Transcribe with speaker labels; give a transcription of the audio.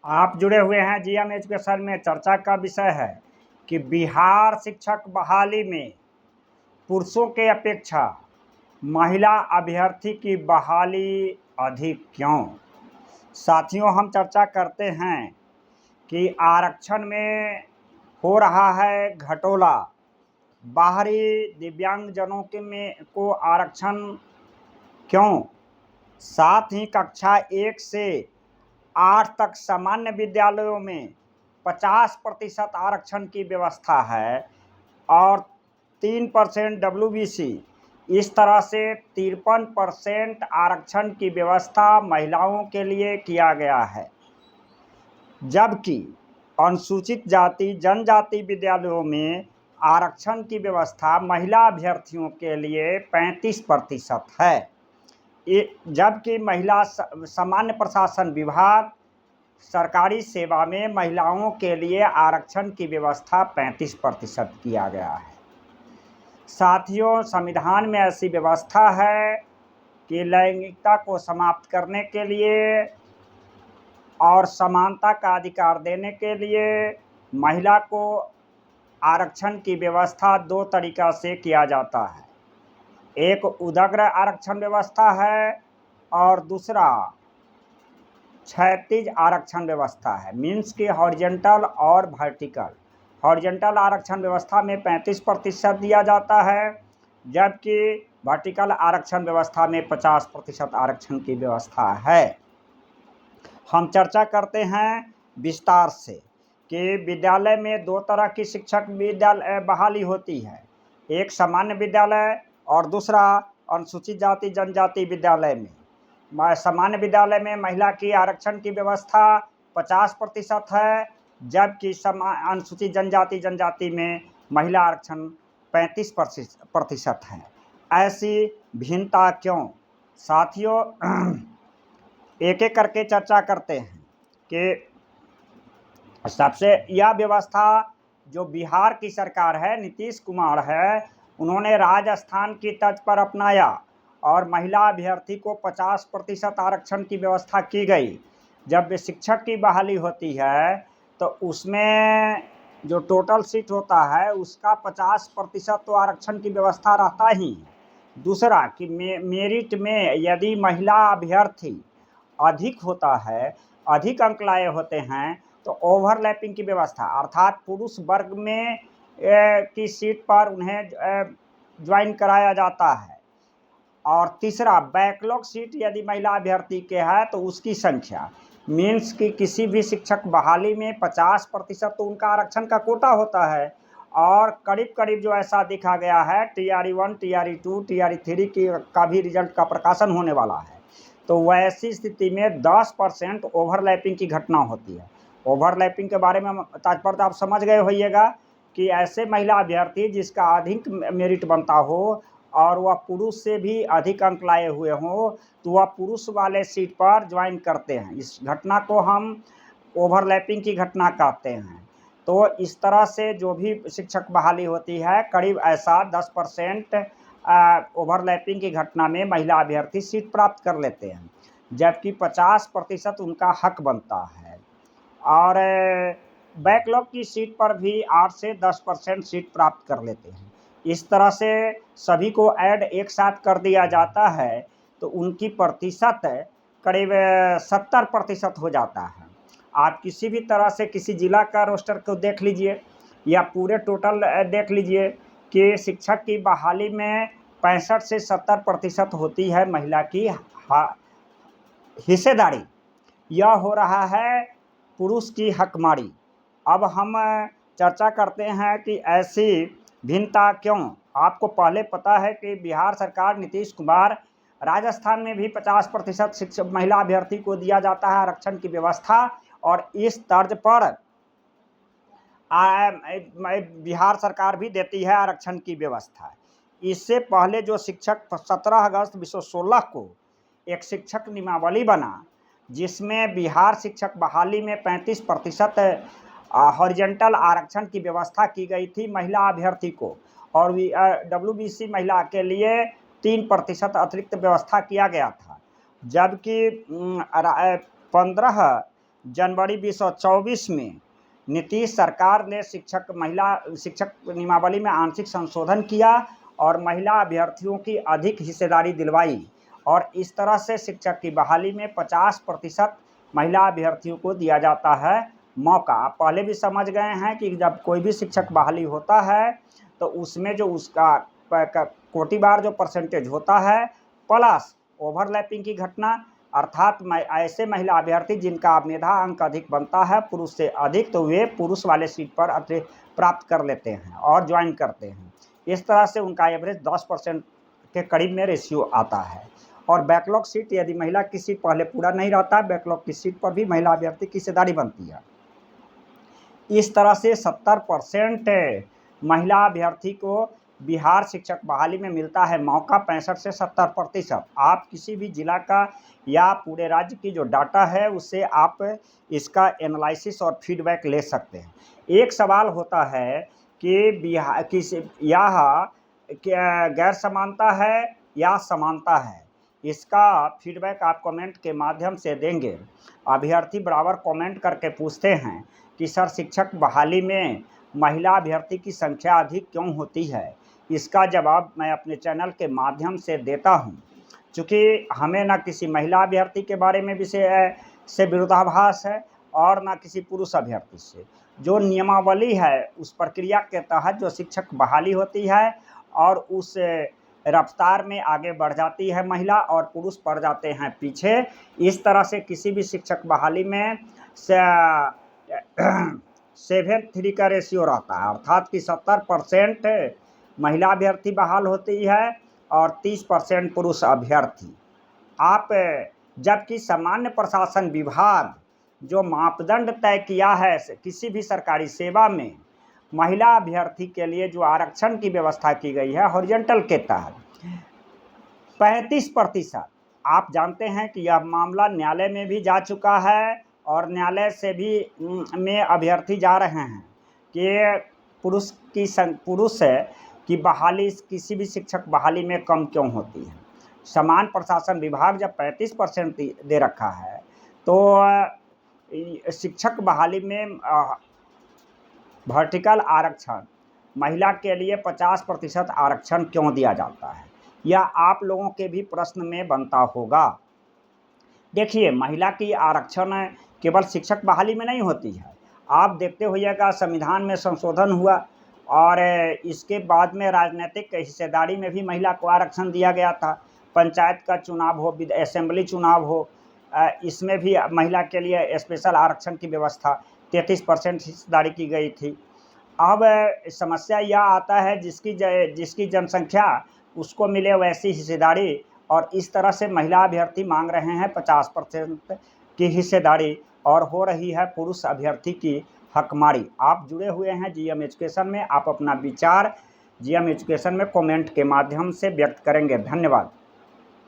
Speaker 1: आप जुड़े हुए हैं जीएम एजुकेशन में। चर्चा का विषय है कि बिहार शिक्षक बहाली में पुरुषों के अपेक्षा महिला अभ्यर्थी की बहाली अधिक क्यों। साथियों, हम चर्चा करते हैं कि आरक्षण में हो रहा है घटोला। बाहरी दिव्यांगजनों को आरक्षण क्यों। साथ ही कक्षा 1 से 8 तक सामान्य विद्यालयों में 50% आरक्षण की व्यवस्था है और 3% WBC, इस तरह से 53% आरक्षण की व्यवस्था महिलाओं के लिए किया गया है, जबकि अनुसूचित जाति जनजाति विद्यालयों में आरक्षण की व्यवस्था महिला अभ्यर्थियों के लिए 35% है, जबकि महिला सामान्य प्रशासन विभाग सरकारी सेवा में महिलाओं के लिए आरक्षण की व्यवस्था 35% किया गया है। साथियों, संविधान में ऐसी व्यवस्था है कि लैंगिकता को समाप्त करने के लिए और समानता का अधिकार देने के लिए महिला को आरक्षण की व्यवस्था 2 तरीक़ा से किया जाता है। एक उदग्र आरक्षण व्यवस्था है और दूसरा क्षैतिज आरक्षण व्यवस्था है, मीन्स कि हॉरिजॉन्टल और वर्टिकल। हॉरिजॉन्टल आरक्षण व्यवस्था में 35% दिया जाता है, जबकि वर्टिकल आरक्षण व्यवस्था में 50% आरक्षण की व्यवस्था है। हम चर्चा करते हैं विस्तार से कि विद्यालय में 2 तरह की शिक्षक बहाली होती है, एक सामान्य विद्यालय और दूसरा अनुसूचित जाति जनजाति विद्यालय में। सामान्य विद्यालय में महिला की आरक्षण की व्यवस्था 50% है, जबकि अनुसूचित जनजाति में महिला आरक्षण 35% है। ऐसी भिन्नता क्यों। साथियों, एक एक करके चर्चा करते हैं कि सबसे यह व्यवस्था जो बिहार की सरकार है, नीतीश कुमार है, उन्होंने राजस्थान की तर्ज पर अपनाया और महिला अभ्यर्थी को 50% आरक्षण की व्यवस्था की गई। जब शिक्षक की बहाली होती है तो उसमें जो टोटल सीट होता है उसका 50% तो आरक्षण की व्यवस्था रहता ही। दूसरा कि मेरिट में यदि महिला अभ्यर्थी अधिक होता है, अधिक अंक लाए होते हैं, तो ओवरलैपिंग की व्यवस्था, अर्थात पुरुष वर्ग में की सीट पर उन्हें ज्वाइन कराया जाता है। और तीसरा, बैकलॉग सीट यदि महिला अभ्यर्थी के है तो उसकी संख्या, मीन्स कि किसी भी शिक्षक बहाली में 50% तो उनका आरक्षण का कोटा होता है और करीब करीब जो ऐसा देखा गया है TRE 1, TRE 2, TRE 3 का भी रिजल्ट का प्रकाशन होने वाला है। तो वैसी स्थिति में 10% ओवरलैपिंग की घटना होती है। ओवरलैपिंग के बारे में तात्पर्य आप समझ गए होइएगा कि ऐसे महिला अभ्यर्थी जिसका अधिक मेरिट बनता हो और वह पुरुष से भी अधिक अंक लाए हुए हों तो वह पुरुष वाले सीट पर ज्वाइन करते हैं। इस घटना को हम ओवरलैपिंग की घटना कहते हैं। तो इस तरह से जो भी शिक्षक बहाली होती है, करीब ऐसा 10% ओवरलैपिंग की घटना में महिला अभ्यर्थी सीट प्राप्त कर लेते हैं, जबकि 50% उनका हक बनता है। और बैकलॉग की सीट पर भी 8 से 10% सीट प्राप्त कर लेते हैं। इस तरह से सभी को ऐड एक साथ कर दिया जाता है तो उनकी प्रतिशत करीब 70% हो जाता है। आप किसी भी तरह से किसी जिला का रोस्टर को देख लीजिए या पूरे टोटल देख लीजिए कि शिक्षक की बहाली में 65 से 70% होती है महिला की हिस्सेदारी। यह हो रहा है पुरुष की हकमारी। अब हम चर्चा करते हैं कि ऐसी भिन्नता क्यों। आपको पहले पता है कि बिहार सरकार नीतीश कुमार, राजस्थान में भी 50% शिक्षक महिला अभ्यर्थी को दिया जाता है आरक्षण की व्यवस्था, और इस तर्ज पर बिहार सरकार भी देती है आरक्षण की व्यवस्था। इससे पहले जो शिक्षक 17 अगस्त 2016 को एक शिक्षक नियमावली बना जिसमें बिहार शिक्षक बहाली में 35% हॉरिजॉन्टल आरक्षण की व्यवस्था की गई थी महिला अभ्यर्थी को, और WBC महिला के लिए 3% अतिरिक्त व्यवस्था किया गया था। जबकि 15 जनवरी 2024 में नीतीश सरकार ने शिक्षक नियमावली में आंशिक संशोधन किया और महिला अभ्यर्थियों की अधिक हिस्सेदारी दिलवाई और इस तरह से शिक्षक की बहाली में 50% महिला अभ्यर्थियों को दिया जाता है मौका। आप पहले भी समझ गए हैं कि जब कोई भी शिक्षक बहाली होता है तो उसमें जो उसका कोटिवार जो परसेंटेज होता है प्लस ओवरलैपिंग की घटना, अर्थात ऐसे महिला अभ्यर्थी जिनका मेधा अंक अधिक बनता है पुरुष से अधिक, तो वे पुरुष वाले सीट पर प्राप्त कर लेते हैं और ज्वाइन करते हैं। इस तरह से उनका एवरेज 10% के करीब में रेशियो आता है। और बैकलॉग सीट, यदि महिला की सीट पहले पूरा नहीं रहता है, बैकलॉग की सीट पर भी महिला अभ्यर्थी की हिस्सेदारी बनती है। इस तरह से 70% महिला अभ्यर्थी को बिहार शिक्षक बहाली में मिलता है मौका, 65 से 70%। आप किसी भी जिला का या पूरे राज्य की जो डाटा है उससे आप इसका एनालिसिस और फीडबैक ले सकते हैं। एक सवाल होता है कि बिहार यह गैर समानता है या समानता है, इसका फीडबैक आप कमेंट के माध्यम से देंगे। अभ्यर्थी बराबर कमेंट करके पूछते हैं कि सर शिक्षक बहाली में महिला अभ्यर्थी की संख्या अधिक क्यों होती है। इसका जवाब मैं अपने चैनल के माध्यम से देता हूं। चूँकि हमें ना किसी महिला अभ्यर्थी के बारे में विषय से विरोधाभास है और ना किसी पुरुष अभ्यर्थी से। जो नियमावली है उस प्रक्रिया के तहत जो शिक्षक बहाली होती है और उस रफ्तार में आगे बढ़ जाती है महिला और पुरुष पड़ जाते हैं पीछे। इस तरह से किसी भी शिक्षक बहाली में 7:3 का रेशियो रहता है, अर्थात कि 70% महिला अभ्यर्थी बहाल होती है और 30% पुरुष अभ्यर्थी। आप जबकि सामान्य प्रशासन विभाग जो मापदंड तय किया है किसी भी सरकारी सेवा में महिला अभ्यर्थी के लिए जो आरक्षण की व्यवस्था की गई है हॉरिजॉन्टल के तहत 35%। आप जानते हैं कि यह मामला न्यायालय में भी जा चुका है और न्यायालय से भी में अभ्यर्थी जा रहे हैं कि पुरुष की बहाली किसी भी शिक्षक बहाली में कम क्यों होती है। समान प्रशासन विभाग जब 35% दे रखा है तो शिक्षक बहाली में वर्टिकल आरक्षण महिला के लिए 50% आरक्षण क्यों दिया जाता है, यह आप लोगों के भी प्रश्न में बनता होगा। देखिए, महिला की आरक्षण केवल शिक्षक बहाली में नहीं होती है। आप देखते होइएगा संविधान में संशोधन हुआ और इसके बाद में राजनीतिक हिस्सेदारी में भी महिला को आरक्षण दिया गया था। पंचायत का चुनाव हो, असेंबली चुनाव हो, इसमें भी महिला के लिए स्पेशल आरक्षण की व्यवस्था 33% हिस्सेदारी की गई थी। अब समस्या यह आता है जिसकी जनसंख्या उसको मिले वैसी हिस्सेदारी, और इस तरह से महिला अभ्यर्थी मांग रहे हैं 50% की हिस्सेदारी और हो रही है पुरुष अभ्यर्थी की हकमारी। आप जुड़े हुए हैं जीएम एजुकेशन में, आप अपना विचार जीएम एजुकेशन में कमेंट के माध्यम से व्यक्त करेंगे। धन्यवाद।